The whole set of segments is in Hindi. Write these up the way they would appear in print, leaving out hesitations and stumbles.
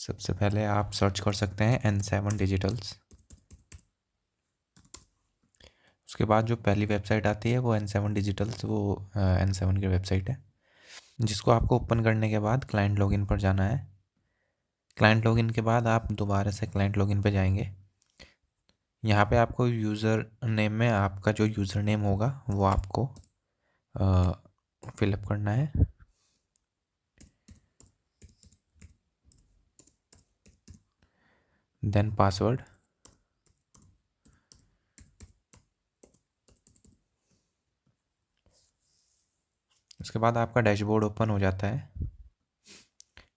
सबसे पहले आप सर्च कर सकते हैं N7 डिजिटल्स। उसके बाद जो पहली वेबसाइट आती है वो N7 डिजिटल्स, वो N7 की वेबसाइट है, जिसको आपको ओपन करने के बाद क्लाइंट लॉगिन पर जाना है। क्लाइंट लॉगिन के बाद आप दोबारा से क्लाइंट लॉगिन पे जाएंगे। यहाँ पे आपको यूज़र नेम में आपका जो यूज़र नेम होगा वो आपको फिलअप करना है। Then password. उसके बाद आपका डैशबोर्ड ओपन हो जाता है।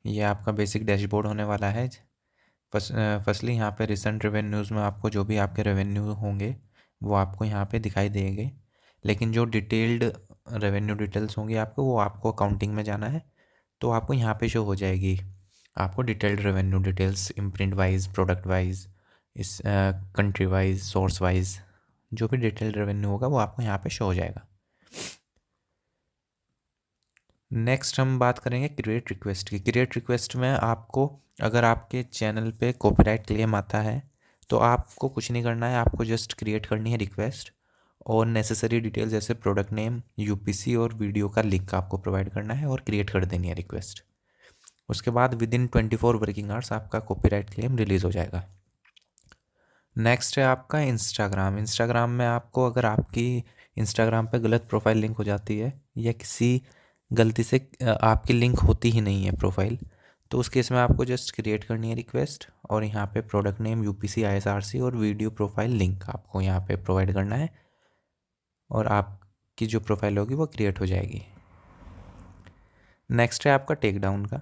ये आपका बेसिक डैशबोर्ड होने वाला है। फर्स्टली यहाँ पे रिसेंट रेवेन्यूज़ में आपको जो भी आपके रेवेन्यू होंगे वो आपको यहाँ पे दिखाई देंगे, लेकिन जो डिटेल्ड रेवेन्यू डिटेल्स होंगी आपको, वो आपको अकाउंटिंग में जाना है तो आपको यहाँ पे शो हो जाएगी। आपको detailed revenue details imprint wise, product wise, इस कंट्री वाइज, सोर्स वाइज, जो भी डिटेल्ड रेवेन्यू होगा वो आपको यहाँ पे शो हो जाएगा। नेक्स्ट हम बात करेंगे क्रिएट रिक्वेस्ट की। क्रिएट रिक्वेस्ट में आपको, अगर आपके चैनल पे कॉपीराइट क्लेम आता है तो आपको कुछ नहीं करना है, आपको जस्ट क्रिएट करनी है रिक्वेस्ट और नेसेसरी डिटेल जैसे प्रोडक्ट नेम, यूपीसी और वीडियो का लिंक आपको प्रोवाइड करना है और क्रिएट कर देनी है रिक्वेस्ट। उसके बाद विद इन 24 वर्किंग आवर्स आपका कॉपीराइट क्लेम रिलीज़ हो जाएगा। नेक्स्ट है आपका इंस्टाग्राम। इंस्टाग्राम में आपको, अगर आपकी इंस्टाग्राम पे गलत प्रोफाइल लिंक हो जाती है या किसी गलती से आपकी लिंक होती ही नहीं है प्रोफाइल, तो उस केस में आपको जस्ट क्रिएट करनी है रिक्वेस्ट और यहाँ पे प्रोडक्ट नेम, यूपीसी, आईएसआरसी और वीडियो प्रोफाइल लिंक आपको यहाँ पे प्रोवाइड करना है और आपकी जो प्रोफाइल होगी वो क्रिएट हो जाएगी। नेक्स्ट है आपका टेक डाउन का।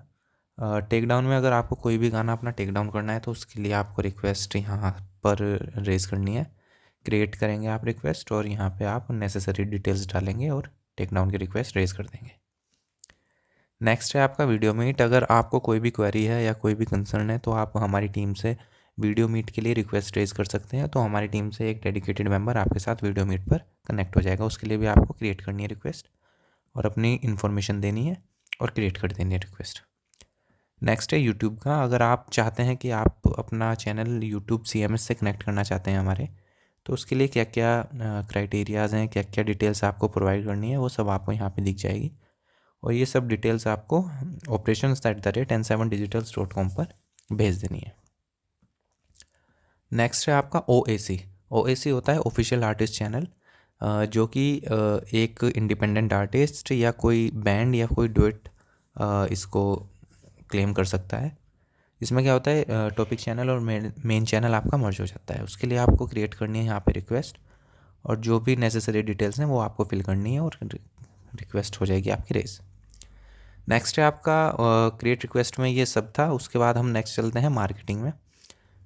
टेक डाउन में अगर आपको कोई भी गाना अपना टेक डाउन करना है तो उसके लिए आपको रिक्वेस्ट यहाँ पर रेज़ करनी है। क्रिएट करेंगे आप रिक्वेस्ट और यहाँ पे आप नेसेसरी डिटेल्स डालेंगे और टेक डाउन की रिक्वेस्ट रेज़ कर देंगे। नेक्स्ट है आपका वीडियो मीट। अगर आपको कोई भी क्वेरी है या कोई भी कंसर्न है तो आप हमारी टीम से वीडियो मीट के लिए रिक्वेस्ट रेज़ कर सकते हैं, तो हमारी टीम से एक डेडिकेटेड मेंबर आपके साथ वीडियो मीट पर कनेक्ट हो जाएगा। उसके लिए भी आपको क्रिएट करनी है रिक्वेस्ट और अपनी इन्फॉर्मेशन देनी है और क्रिएट कर देनी है रिक्वेस्ट। नेक्स्ट है यूट्यूब का। अगर आप चाहते हैं कि आप अपना चैनल यूट्यूब CMS से कनेक्ट करना चाहते हैं हमारे, तो उसके लिए क्या क्या क्राइटेरियाज़ हैं, क्या क्या डिटेल्स आपको प्रोवाइड करनी है, वो सब आपको यहाँ पे दिख जाएगी और ये सब डिटेल्स आपको operations@n7digitals.com पर भेज देनी है। नेक्स्ट है आपका OAC। OAC होता है ऑफिशियल आर्टिस्ट चैनल, जो कि एक इंडिपेंडेंट आर्टिस्ट या कोई बैंड या कोई डुएट इसको क्लेम कर सकता है। इसमें क्या होता है, टॉपिक चैनल और मेन चैनल आपका मर्ज हो जाता है। उसके लिए आपको क्रिएट करनी है यहाँ पे रिक्वेस्ट और जो भी नेसेसरी डिटेल्स हैं वो आपको फिल करनी है और रिक्वेस्ट हो जाएगी आपकी रेस। नेक्स्ट है आपका क्रिएट रिक्वेस्ट में ये सब था। उसके बाद हम नेक्स्ट चलते हैं मार्केटिंग में।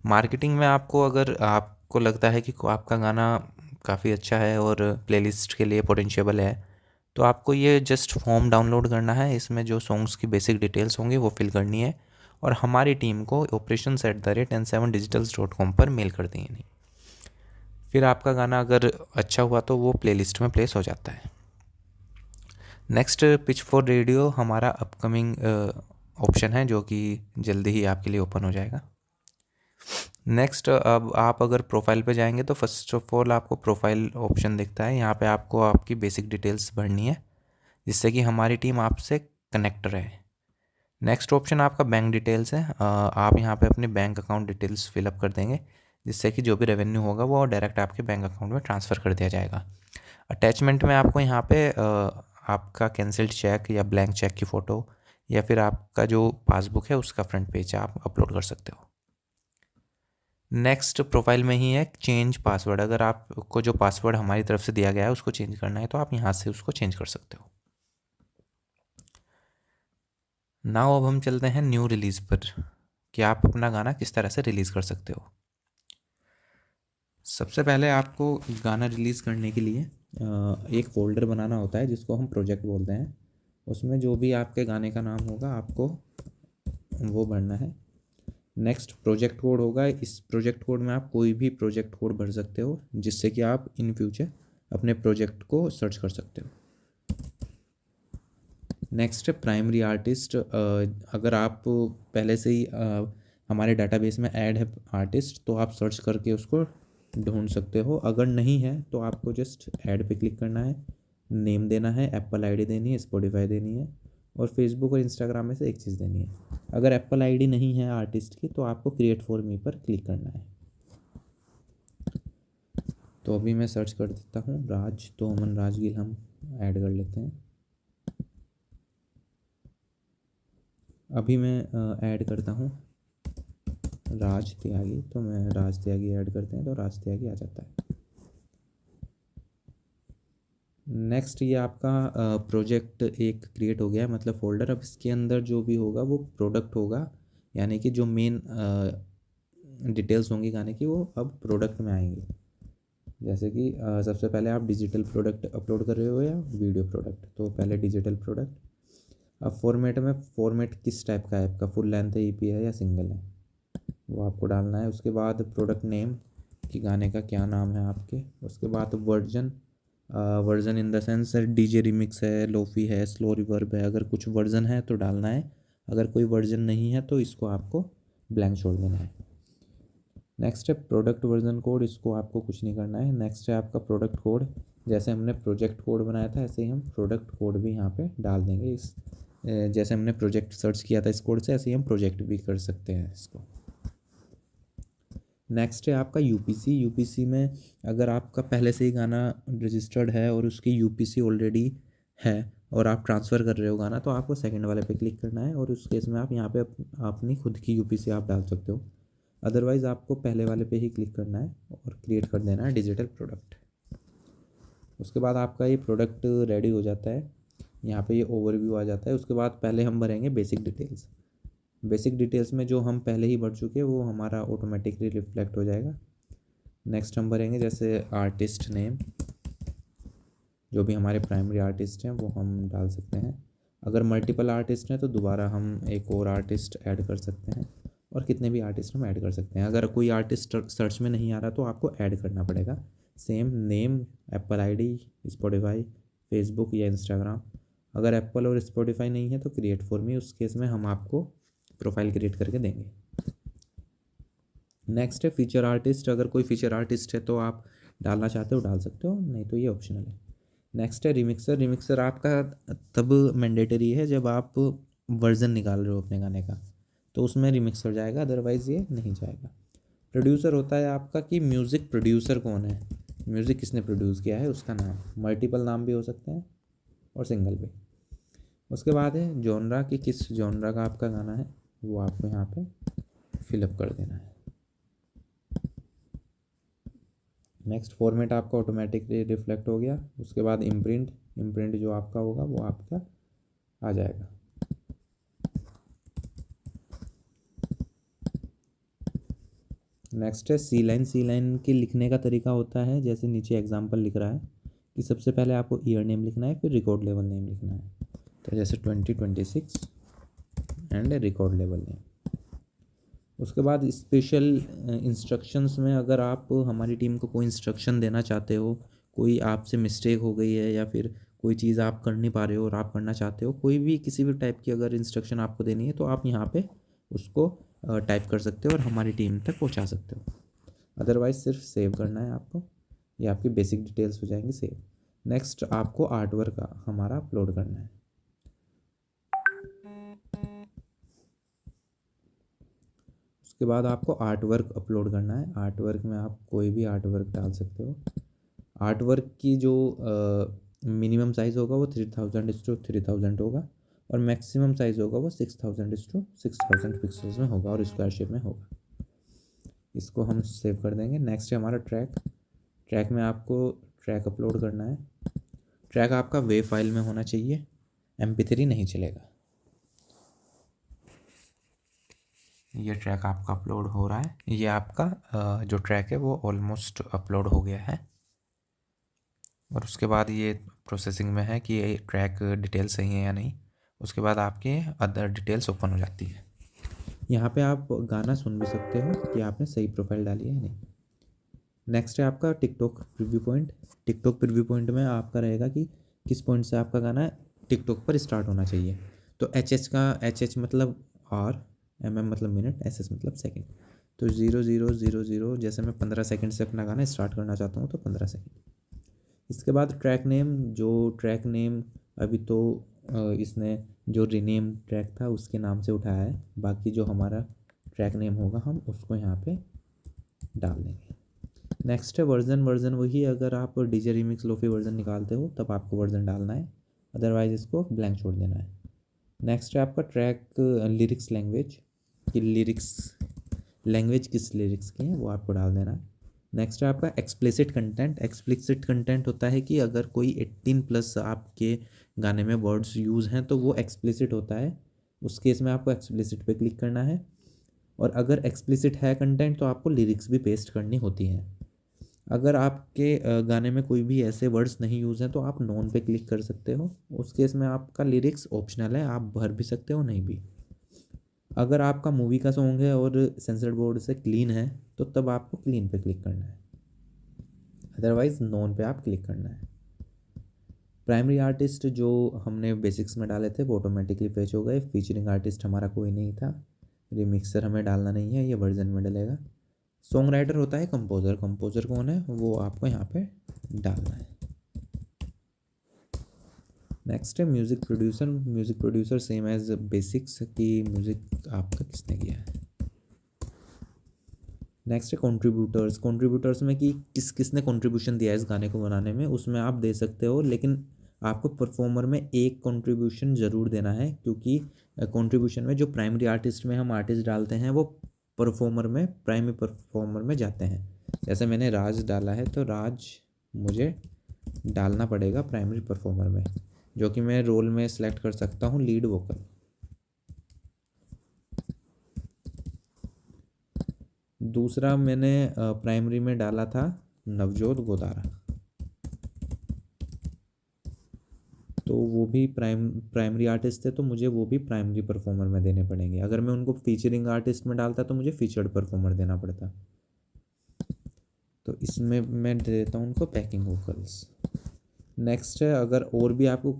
मार्केटिंग में आपको, अगर आपको लगता है कि आपका गाना काफ़ी अच्छा है और प्लेलिस्ट के लिए पोटेंशियबल है, तो आपको ये जस्ट फॉर्म डाउनलोड करना है। इसमें जो सॉन्ग्स की बेसिक डिटेल्स होंगे वो फिल करनी है और हमारी टीम को operations@n7digitals.com पर मेल कर देंगे। फिर आपका गाना अगर अच्छा हुआ तो वो प्लेलिस्ट में प्लेस हो जाता है। नेक्स्ट पिच फॉर रेडियो हमारा अपकमिंग ऑप्शन है जो कि जल्दी ही आपके लिए ओपन हो जाएगा। नेक्स्ट, अब आप अगर प्रोफाइल पे जाएंगे तो फर्स्ट ऑफ ऑल आपको प्रोफाइल ऑप्शन दिखता है। यहाँ पे आपको आपकी बेसिक डिटेल्स भरनी है जिससे कि हमारी टीम आपसे कनेक्ट रहे। नेक्स्ट ऑप्शन आपका बैंक डिटेल्स है। आप यहाँ पे अपने बैंक अकाउंट डिटेल्स फिलअप कर देंगे जिससे कि जो भी रेवेन्यू होगा वो डायरेक्ट आपके बैंक अकाउंट में ट्रांसफ़र कर दिया जाएगा। अटैचमेंट में आपको यहाँ पे आपका कैंसिल्ड चेक या ब्लैंक चेक की फ़ोटो या फिर आपका जो पासबुक है उसका फ्रंट पेज आप अपलोड कर सकते हो। नेक्स्ट प्रोफाइल में ही है चेंज पासवर्ड। अगर आपको जो पासवर्ड हमारी तरफ से दिया गया है उसको चेंज करना है तो आप यहाँ से उसको चेंज कर सकते हो। नाउ अब हम चलते हैं न्यू रिलीज़ पर कि आप अपना गाना किस तरह से रिलीज़ कर सकते हो। सबसे पहले आपको गाना रिलीज़ करने के लिए एक फ़ोल्डर बनाना होता है जिसको हम प्रोजेक्ट बोलते हैं। उसमें जो भी आपके गाने का नाम होगा आपको वो भरना है। नेक्स्ट प्रोजेक्ट कोड होगा। इस प्रोजेक्ट कोड में आप कोई भी प्रोजेक्ट कोड भर सकते हो जिससे कि आप इन फ्यूचर अपने प्रोजेक्ट को सर्च कर सकते हो। नेक्स्ट है प्राइमरी आर्टिस्ट। अगर आप पहले से ही हमारे डाटाबेस में ऐड है आर्टिस्ट, तो आप सर्च करके उसको ढूंढ सकते हो। अगर नहीं है तो आपको जस्ट ऐड पे क्लिक करना है, नेम देना है, एप्पल आईडी देनी है, स्पॉटिफाई देनी है, और फेसबुक और इंस्टाग्राम में से एक चीज़ देनी है। अगर एप्पल आईडी नहीं है आर्टिस्ट की तो आपको क्रिएट फॉर मी पर क्लिक करना है। तो अभी मैं सर्च कर देता हूँ राज, तो अमन राजगिल हम ऐड कर लेते हैं। अभी मैं ऐड करता हूँ राज त्यागी, तो मैं राज त्यागी ऐड करते हैं तो राज त्यागी आ जाता है। नेक्स्ट ये आपका प्रोजेक्ट एक क्रिएट हो गया है, मतलब फोल्डर। अब इसके अंदर जो भी होगा वो प्रोडक्ट होगा, यानी कि जो मेन डिटेल्स होंगी गाने की वो अब प्रोडक्ट में आएंगी। जैसे कि सबसे पहले आप डिजिटल प्रोडक्ट अपलोड कर रहे हो या वीडियो प्रोडक्ट, तो पहले डिजिटल प्रोडक्ट। अब फॉर्मेट में, फॉर्मेट किस टाइप का है आपका, फुल लेंथ है, ईपी है या सिंगल है, वो आपको डालना है। उसके बाद प्रोडक्ट नेम कि गाने का क्या नाम है आपके। उसके बाद version, version in the sense DJ remix है, लोफी है, स्लो रिवर्ब है, अगर कुछ वर्जन है तो डालना है, अगर कोई वर्जन नहीं है तो इसको आपको ब्लैंक छोड़ देना है। नेक्स्ट है प्रोडक्ट वर्जन कोड, इसको आपको कुछ नहीं करना है। नेक्स्ट है आपका प्रोडक्ट कोड, जैसे हमने प्रोजेक्ट कोड बनाया था ऐसे ही हम प्रोडक्ट कोड भी यहाँ पे डाल देंगे। इस जैसे हमने प्रोजेक्ट सर्च किया था इस कोड से, ऐसे ही हम प्रोजेक्ट भी कर सकते हैं इसको। नेक्स्ट है आपका यूपीसी। यूपीसी में अगर आपका पहले से ही गाना रजिस्टर्ड है और उसकी यूपीसी ऑलरेडी है और आप ट्रांसफ़र कर रहे हो गाना, तो आपको सेकंड वाले पे क्लिक करना है और उस केस में आप यहाँ पे अपनी खुद की यूपीसी आप डाल सकते हो। अदरवाइज़ आपको पहले वाले पे ही क्लिक करना है और क्रिएट कर देना है डिजिटल प्रोडक्ट। उसके बाद आपका ये प्रोडक्ट रेडी हो जाता है, यहाँ पे ये ओवरव्यू आ जाता है। उसके बाद पहले हम भरेंगे बेसिक डिटेल्स। बेसिक डिटेल्स में जो हम पहले ही भर चुके हैं वो हमारा ऑटोमेटिकली रिफ्लेक्ट हो जाएगा। नेक्स्ट हम भरेंगे जैसे आर्टिस्ट नेम, जो भी हमारे प्राइमरी आर्टिस्ट हैं वो हम डाल सकते हैं। अगर मल्टीपल आर्टिस्ट हैं तो दोबारा हम एक और आर्टिस्ट ऐड कर सकते हैं, और कितने भी आर्टिस्ट हम ऐड कर सकते हैं। अगर कोई आर्टिस्ट सर्च में नहीं आ रहा तो आपको ऐड करना पड़ेगा। Same name, Apple ID, Spotify, Facebook या इंस्टाग्राम। अगर एप्पल और स्पॉटिफाई नहीं है तो क्रिएट फॉर मी, उस केस में हम आपको प्रोफाइल क्रिएट करके देंगे। नेक्स्ट है फीचर आर्टिस्ट। अगर कोई फीचर आर्टिस्ट है तो आप डालना चाहते हो डाल सकते हो, नहीं तो ये ऑप्शनल है। नेक्स्ट है रिमिक्सर। रिमिक्सर आपका तब मैंडेटरी है जब आप वर्जन निकाल रहे हो अपने गाने का, तो उसमें रिमिक्सर जाएगा, अदरवाइज़ ये नहीं जाएगा। प्रोड्यूसर होता है आपका कि म्यूज़िक प्रोड्यूसर कौन है, म्यूज़िक किसने प्रोड्यूस किया है उसका नाम। मल्टीपल नाम भी हो सकते हैं और सिंगल भी। उसके बाद है जॉनरा कि किस जॉनरा का आपका गाना है, वो आपको यहाँ पे फिलअप कर देना है। नेक्स्ट फॉर्मेट आपका ऑटोमेटिकली रिफ्लेक्ट हो गया। उसके बाद इम्प्रिंट, इम्प्रिंट जो आपका होगा वो आपका आ जाएगा। नेक्स्ट है सी लाइन। सी लाइन के लिखने का तरीका होता है जैसे नीचे एग्जांपल लिख रहा है कि सबसे पहले आपको ईयर नेम लिखना है, फिर रिकॉर्ड लेवल नेम लिखना है। तो जैसे 2026 एंड रिकॉर्ड लेवल नेम। उसके बाद स्पेशल इंस्ट्रक्शंस में अगर आप हमारी टीम को कोई इंस्ट्रक्शन देना चाहते हो, कोई आपसे मिस्टेक हो गई है या फिर कोई चीज़ आप कर नहीं पा रहे हो और आप करना चाहते हो, कोई भी किसी भी टाइप की अगर इंस्ट्रक्शन आपको देनी है तो आप यहाँ पे उसको टाइप कर सकते हो और हमारी टीम तक पहुँचा सकते हो। अदरवाइज़ सिर्फ सेव करना है आपको, ये आपकी बेसिक डिटेल्स हो जाएंगी सेव। नेक्स्ट आपको आर्ट वर्क हमारा अपलोड करना है। उसके बाद आपको आर्ट वर्क अपलोड करना है। आर्ट वर्क में आप कोई भी आर्ट वर्क डाल सकते हो। आर्ट वर्क की जो मिनिमम साइज़ होगा वो 3000:3000 होगा और मैक्सिमम साइज़ होगा वो 6000:6000 पिक्सल्स में होगा और स्क्वायर शेप में होगा। इसको हम सेव कर देंगे। नेक्स्ट है हमारा ट्रैक। ट्रैक में आपको ट्रैक अपलोड करना है। ट्रैक आपका वेव फाइल में होना चाहिए, MP3 नहीं चलेगा। ये ट्रैक आपका अपलोड हो रहा है। ये आपका जो ट्रैक है वो ऑलमोस्ट अपलोड हो गया है और उसके बाद ये प्रोसेसिंग में है कि ये ट्रैक डिटेल सही है या नहीं। उसके बाद आपके अदर डिटेल्स ओपन हो जाती है। यहाँ पे आप गाना सुन भी सकते हो कि आपने सही प्रोफाइल डाली है या नहीं। नेक्स्ट है आपका TikTok preview point. TikTok preview point में आपका रहेगा कि किस पॉइंट से आपका गाना टिकटॉक पर स्टार्ट होना चाहिए। तो HH का HH मतलब R, mm मतलब मिनट, ss मतलब सेकंड। तो 0000, जैसे मैं 15 सेकंड से अपना गाना स्टार्ट करना चाहता हूँ तो 15 सेकंड। इसके बाद ट्रैक नेम, जो ट्रैक नेम अभी तो इसने जो रीनेम ट्रैक था उसके नाम से उठाया है, बाकी जो हमारा ट्रैक नेम होगा हम उसको यहाँ पे डाल देंगे। नेक्स्ट है वर्जन। वर्जन वही, अगर आप डीजे रीमिक्स लोफी वर्जन निकालते हो तब आपको वर्जन डालना है, अदरवाइज इसको ब्लैंक छोड़ देना है। नेक्स्ट है आपका ट्रैक लिरिक्स लैंग्वेज, कि लिरिक्स लैंग्वेज किस लिरिक्स की है वो आपको डाल देना है। नेक्स्ट है आपका एक्सप्लिसिट कंटेंट। एक्सप्लिसिट कंटेंट होता है कि अगर कोई 18+ आपके गाने में वर्ड्स यूज़ हैं तो वो एक्सप्लिसिट होता है, उस केस में आपको एक्सप्लिसिट पे क्लिक करना है। और अगर एक्सप्लिसिट है कंटेंट तो आपको लिरिक्स भी पेस्ट करनी होती हैं। अगर आपके गाने में कोई भी ऐसे वर्ड्स नहीं यूज़ हैं तो आप नॉन पे क्लिक कर सकते हो, उस केस में आपका लिरिक्स ऑप्शनल है, आप भर भी सकते हो नहीं भी। अगर आपका मूवी का सॉन्ग है और सेंसर्ड बोर्ड से क्लीन है तो तब आपको क्लीन पे क्लिक करना है, अदरवाइज़ नॉन पे आप क्लिक करना है। प्राइमरी आर्टिस्ट जो हमने बेसिक्स में डाले थे वो ऑटोमेटिकली फेच हो गए। फीचरिंग आर्टिस्ट हमारा कोई नहीं था। रिमिक्सर हमें डालना नहीं है, ये वर्जन में डलेगा। सॉन्ग राइटर होता है कंपोज़र। कंपोज़र कौन है वो आपको यहाँ पे डालना है। नेक्स्ट है music producer. Music producer same as basics की म्यूज़िक आपका किसने किया है। नेक्स्ट है कंट्रीब्यूटर्स। कंट्रीब्यूटर्स में कि किसने कंट्रीब्यूशन दिया है इस गाने को बनाने में, उसमें आप दे सकते हो, लेकिन आपको परफॉर्मर में एक कंट्रीब्यूशन ज़रूर देना है, क्योंकि कंट्रीब्यूशन में जो प्राइमरी आर्टिस्ट में हम आर्टिस्ट डालते हैं वो परफॉर्मर में, प्राइमरी परफॉर्मर में जाते हैं। जैसे मैंने राज डाला है तो राज मुझे डालना पड़ेगा प्राइमरी परफॉर्मर में, जो कि मैं रोल में सेलेक्ट कर सकता हूँ लीड वोकल। दूसरा मैंने प्राइमरी में डाला था नवजोत गोदारा, तो वो भी प्राइमरी आर्टिस्ट थे तो मुझे वो भी प्राइमरी परफॉर्मर में देने पड़ेंगे। अगर मैं उनको फीचरिंग आर्टिस्ट में डालता तो मुझे फीचर्ड परफॉर्मर देना पड़ता, तो इसमें मैं दे देता हूँ उनको बैकिंग वोकल्स। नेक्स्ट है, अगर और भी आपको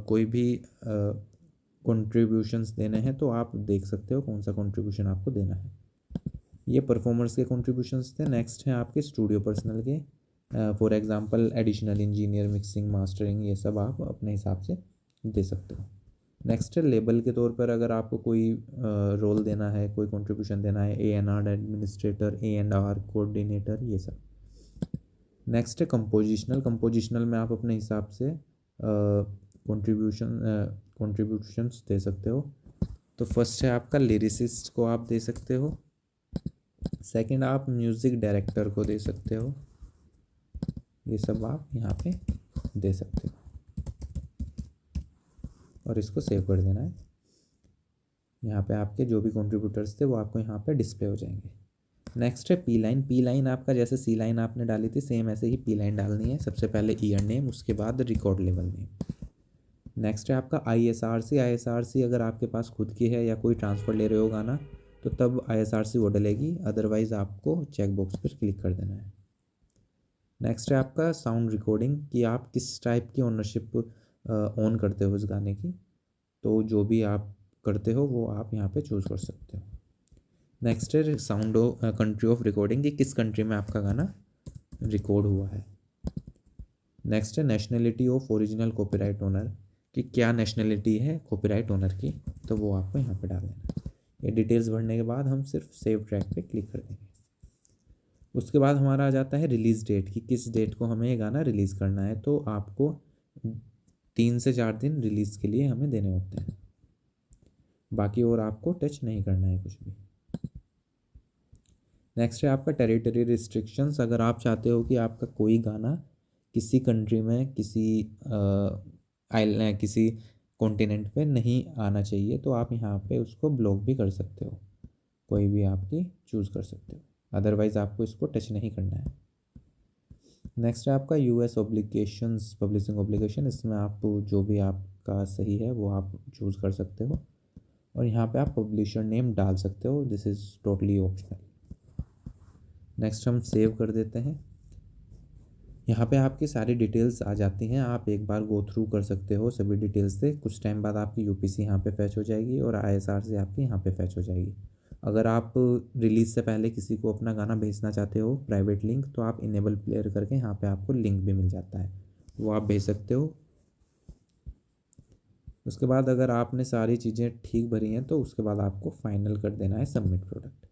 कोई भी कंट्रीब्यूशंस देने हैं तो आप देख सकते हो कौन सा कंट्रीब्यूशन आपको देना है। ये परफॉर्मर्स के कंट्रीब्यूशंस थे। नेक्स्ट है आपके स्टूडियो पर्सनल के, for example additional engineer, mixing, mastering, ये सब आप अपने हिसाब से दे सकते हो। नेक्स्ट है लेबल के तौर पर अगर आपको कोई रोल देना है, कोई कंट्रीब्यूशन देना है, A&R एडमिनिस्ट्रेटर, A&R कोऑर्डिनेटर, ये सब। नेक्स्ट है कंपोजिशनल। कंपोजिशनल में आप अपने हिसाब से कंट्रीब्यूशंस दे सकते हो। तो फर्स्ट है आपका लिरिसिस्ट को आप दे सकते हो। सेकंड आप म्यूज़िक डायरेक्टर को दे सकते हो। ये सब आप यहाँ पे दे सकते हो और इसको सेव कर देना है। यहाँ पे आपके जो भी कंट्रीब्यूटर्स थे वो आपको यहाँ पे डिस्प्ले हो जाएंगे। नेक्स्ट है पी लाइन। पी लाइन आपका जैसे सी लाइन आपने डाली थी सेम ऐसे ही पी लाइन डालनी है। सबसे पहले ईयर नेम, उसके बाद रिकॉर्ड लेवल नेम। नेक्स्ट है आपका ISRC। ISRC अगर आपके पास खुद की है या कोई ट्रांसफ़र ले रहे हो गाना तो तब ISRC वो डलेगी, अदरवाइज़ आपको चेक बॉक्स पर क्लिक कर देना है। नेक्स्ट है आपका साउंड रिकॉर्डिंग, कि आप किस टाइप की ओनरशिप ऑन करते हो इस गाने की, तो जो भी आप करते हो वो आप यहाँ पे चूज़ कर सकते हो। नेक्स्ट है साउंड कंट्री ऑफ रिकॉर्डिंग, कि किस कंट्री में आपका गाना रिकॉर्ड हुआ है। नेक्स्ट है nationality of original copyright owner, कि क्या नेशनलिटी है कॉपीराइट ओनर की, तो वो आपको यहाँ पे डाल देना है। ये डिटेल्स भरने के बाद हम सिर्फ सेव ट्रैक पे क्लिक कर देंगे। उसके बाद हमारा आ जाता है रिलीज़ डेट, कि किस डेट को हमें ये गाना रिलीज़ करना है, तो आपको 3 से 4 दिन रिलीज़ के लिए हमें देने होते हैं, बाकी और आपको टच नहीं करना है कुछ भी। नेक्स्ट है आपका टेरिटरी रिस्ट्रिक्शंस। अगर आप चाहते हो कि आपका कोई गाना किसी कंट्री में, किसी कॉन्टिनेंट पे नहीं आना चाहिए तो आप यहाँ पे उसको ब्लॉक भी कर सकते हो, कोई भी आपकी चूज़ कर सकते हो, अदरवाइज़ आपको इसको टच नहीं करना है। नेक्स्ट है आपका US ऑब्लिगेशंस, पब्लिशिंग ऑब्लिगेशन। इसमें आप जो भी आपका सही है वो आप चूज़ कर सकते हो और यहाँ पे आप पब्लिशर नेम डाल सकते हो, this is totally optional. Next हम सेव कर देते हैं। यहाँ पे आपकी सारी डिटेल्स आ जाती हैं, आप एक बार गो थ्रू कर सकते हो सभी डिटेल्स से। कुछ टाइम बाद आपकी यूपीसी यहाँ पे फैच हो जाएगी और ISRC आपकी यहाँ पे फैच हो जाएगी। अगर आप रिलीज़ से पहले किसी को अपना गाना भेजना चाहते हो प्राइवेट लिंक, तो आप इनेबल प्लेयर करके यहाँ पे आपको लिंक भी मिल जाता है, वो आप भेज सकते हो। उसके बाद अगर आपने सारी चीज़ें ठीक भरी हैं तो उसके बाद आपको फाइनल कर देना है सबमिट प्रोडक्ट।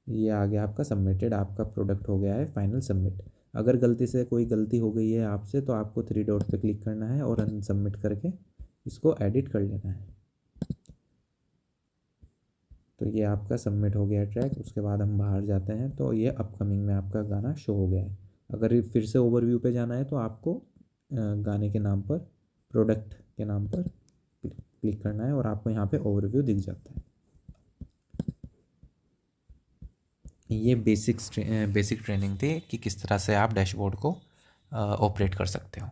ये आ गया आपका सबमिटेड, आपका प्रोडक्ट हो गया है फाइनल सबमिट। अगर गलती से कोई गलती हो गई है आपसे तो आपको 3 डॉट पे क्लिक करना है और अनसबमिट करके इसको एडिट कर लेना है। तो ये आपका सबमिट हो गया है ट्रैक। उसके बाद हम बाहर जाते हैं तो ये अपकमिंग में आपका गाना शो हो गया है। अगर ये फिर से ओवरव्यू पे जाना है तो आपको गाने के नाम पर, प्रोडक्ट के नाम पर क्लिक करना है और आपको यहाँ पे ओवरव्यू दिख जाता है। ये बेसिक ट्रेनिंग थी कि किस तरह से आप डैशबोर्ड को ऑपरेट कर सकते हो।